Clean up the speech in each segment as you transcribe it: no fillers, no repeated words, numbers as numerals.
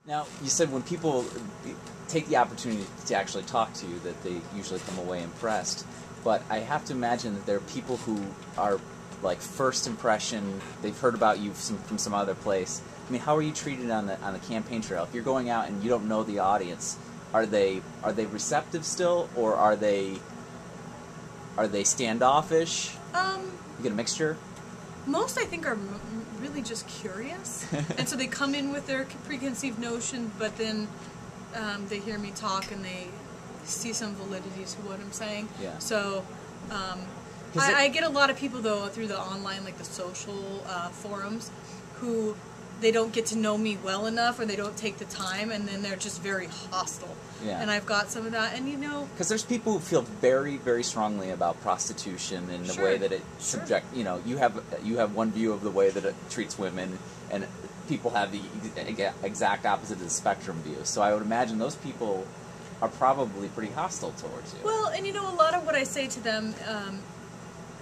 Now, you said when people take the opportunity to actually talk to you that they usually come away impressed, but I have to imagine that there are people who are like first impression, they've heard about you from some other place. I mean, how are you treated on the campaign trail? If you're going out and you don't know the audience, are they receptive still, or are they standoffish? You get a mixture? Most, I think, are really just curious, and so they come in with their preconceived notion, but then they hear me talk and they see some validity to what I'm saying. Yeah. So I get a lot of people, though, through the online, like the social forums, who they don't get to know me well enough, or they don't take the time, and then they're just very hostile. Yeah. And I've got some of that, and you know... Because there's people who feel very, very strongly about prostitution and the way that it you know, you have one view of the way that it treats women, and people have the exact opposite of the spectrum view. So I would imagine those people are probably pretty hostile towards you. Well, and you know, a lot of what I say to them,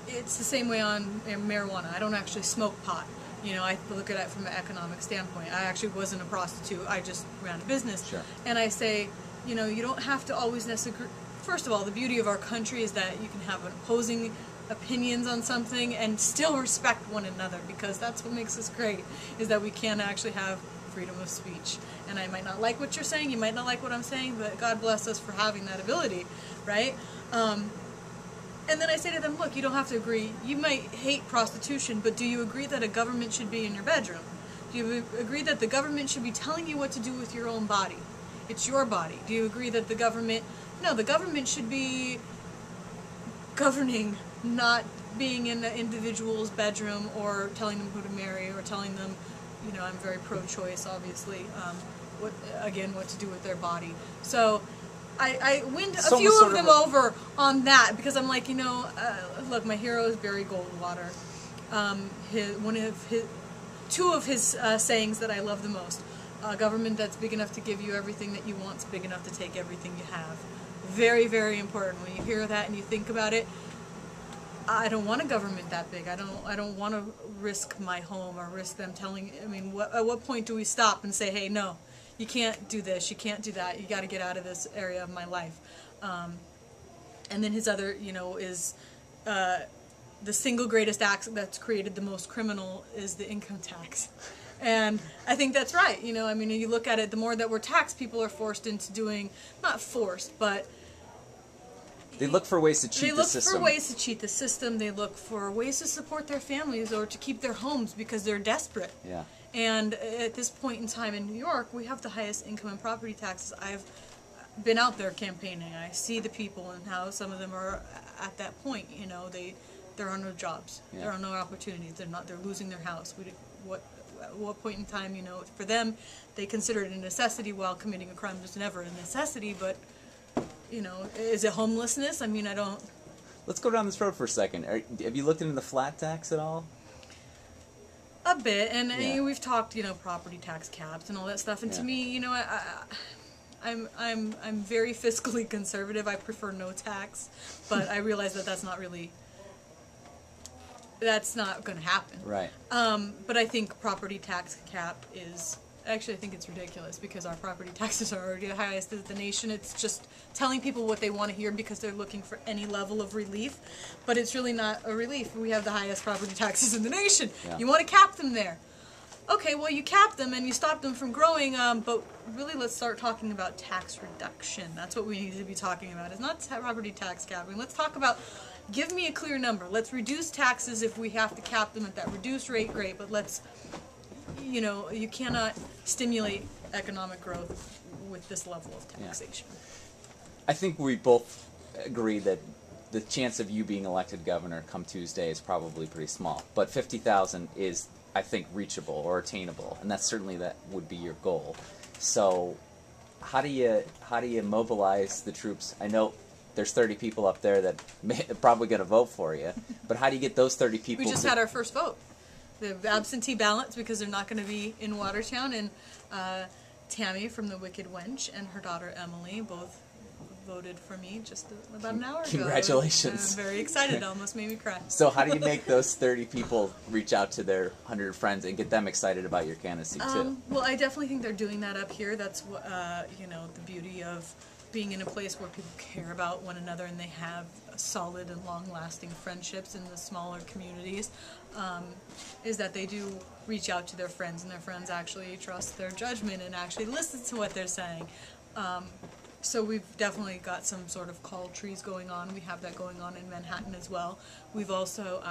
it's the same way on marijuana. I don't actually smoke pot. You know, I look at it from an economic standpoint. I actually wasn't a prostitute. I just ran a business. Sure. And I say, you know, you don't have to always necessarily... First of all, the beauty of our country is that you can have opposing opinions on something and still respect one another, because that's what makes us great, is that we can actually have freedom of speech. And I might not like what you're saying, you might not like what I'm saying, but God bless us for having that ability, right? And then I say to them, look, you don't have to agree. You might hate prostitution, but do you agree that a government should be in your bedroom? Do you agree that the government should be telling you what to do with your own body? It's your body. Do you agree that the government... No, the government should be governing, not being in the individual's bedroom or telling them who to marry, or telling them, you know, I'm very pro-choice, obviously, what to do with their body. So... I win a few of them over on that, because I'm like, you know, look, my hero is Barry Goldwater. Two of his sayings that I love the most: a government that's big enough to give you everything that you want is big enough to take everything you have. Very, very important. When you hear that and you think about it, I don't want a government that big. I don't want to risk my home or risk them telling. I mean, at what point do we stop and say, hey, no? You can't do this, you can't do that, you got to get out of this area of my life. And then his other, you know, is the single greatest act that's created the most criminal is the income tax. And I think that's right. You know, I mean, you look at it, the more that we're taxed, people are forced into doing, not forced, but... They look for ways to cheat the system. They look for ways to cheat the system. They look for ways to support their families or to keep their homes because they're desperate. Yeah. And at this point in time in New York, we have the highest income and property taxes. I've been out there campaigning. I see the people and how some of them are at that point. You know, there are no jobs. Yeah. There are no opportunities. They're losing their house. At what point in time, you know, for them, they consider it a necessity, while committing a crime was never a necessity. But, you know, is it homelessness? I mean, I don't... Let's go down this road for a second. Have you looked into the flat tax at all? A bit, and we've talked, you know, property tax caps and all that stuff. And to me, you know, I'm very fiscally conservative. I prefer no tax, but I realize that that's not going to happen. Right. But I think property tax cap is... Actually, I think it's ridiculous, because our property taxes are already the highest in the nation. It's just telling people what they want to hear because they're looking for any level of relief. But it's really not a relief. We have the highest property taxes in the nation. Yeah. You want to cap them there. Okay, well, you cap them and you stop them from growing, but really let's start talking about tax reduction. That's what we need to be talking about. It's not property tax capping. Let's talk about... Give me a clear number. Let's reduce taxes if we have to cap them at that reduced rate, great, but let's... You know, you cannot stimulate economic growth with this level of taxation. Yeah. I think we both agree that the chance of you being elected governor come Tuesday is probably pretty small. But 50,000 is, I think, reachable or attainable, and that's certainly that would be your goal. So, how do you mobilize the troops? I know there's 30 people up there that are probably going to vote for you, but how do you get those 30 people? We just had our first vote. The absentee ballots, because they're not going to be in Watertown, and Tammy from the Wicked Wench and her daughter Emily both voted for me just about an hour ago. Congratulations. I'm very excited. It almost made me cry. So how do you make those 30 people reach out to their 100 friends and get them excited about your candidacy too? Well, I definitely think they're doing that up here. That's what the beauty of being in a place where people care about one another and they have solid and long-lasting friendships in the smaller communities, is that they do reach out to their friends, and their friends actually trust their judgment and actually listen to what they're saying. So we've definitely got some sort of call trees going on. We have that going on in Manhattan as well. We've also,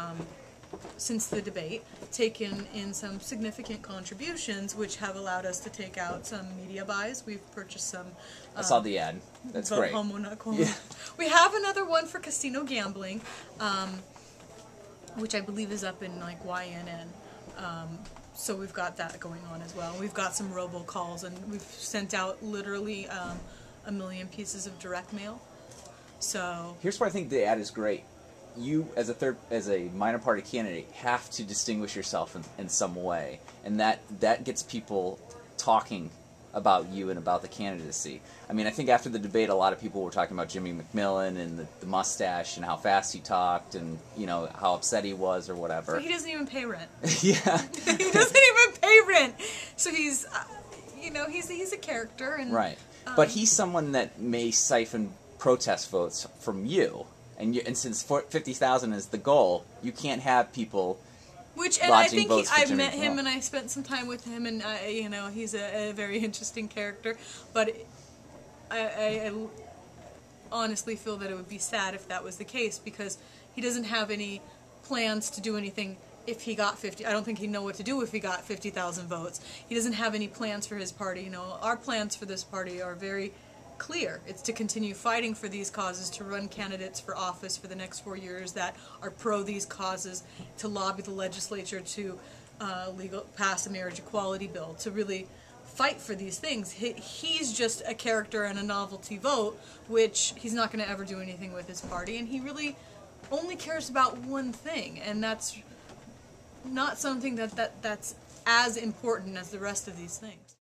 since the debate, taken in some significant contributions which have allowed us to take out some media buys. We've purchased some... I saw the ad. That's great. Homo, not homo. Yeah. We have another one for casino gambling, which I believe is up in like YNN. So we've got that going on as well. We've got some robocalls, and we've sent out literally 1 million pieces of direct mail. So here's where I think the ad is great. You, as a minor party candidate, have to distinguish yourself in some way, and that gets people talking about you and about the candidacy. I mean, I think after the debate, a lot of people were talking about Jimmy McMillan and the mustache and how fast he talked and, how upset he was or whatever. So he doesn't even pay rent. Yeah. He doesn't even pay rent. So he's, he's a character. And, right. But he's someone that may siphon protest votes from you. And since 50,000 is the goal, you can't have people... And I think I've met McMillan. him and I spent some time with him, and he's a very interesting character. But I honestly feel that it would be sad if that was the case, because he doesn't have any plans to do anything if he got 50. I don't think he'd know what to do if he got 50,000 votes. He doesn't have any plans for his party. Our plans for this party are very clear. It's to continue fighting for these causes, to run candidates for office for the next 4 years that are pro these causes, to lobby the legislature to pass a marriage equality bill, to really fight for these things. He's just a character and a novelty vote, which he's not going to ever do anything with his party, and he really only cares about one thing, and that's not something that's as important as the rest of these things.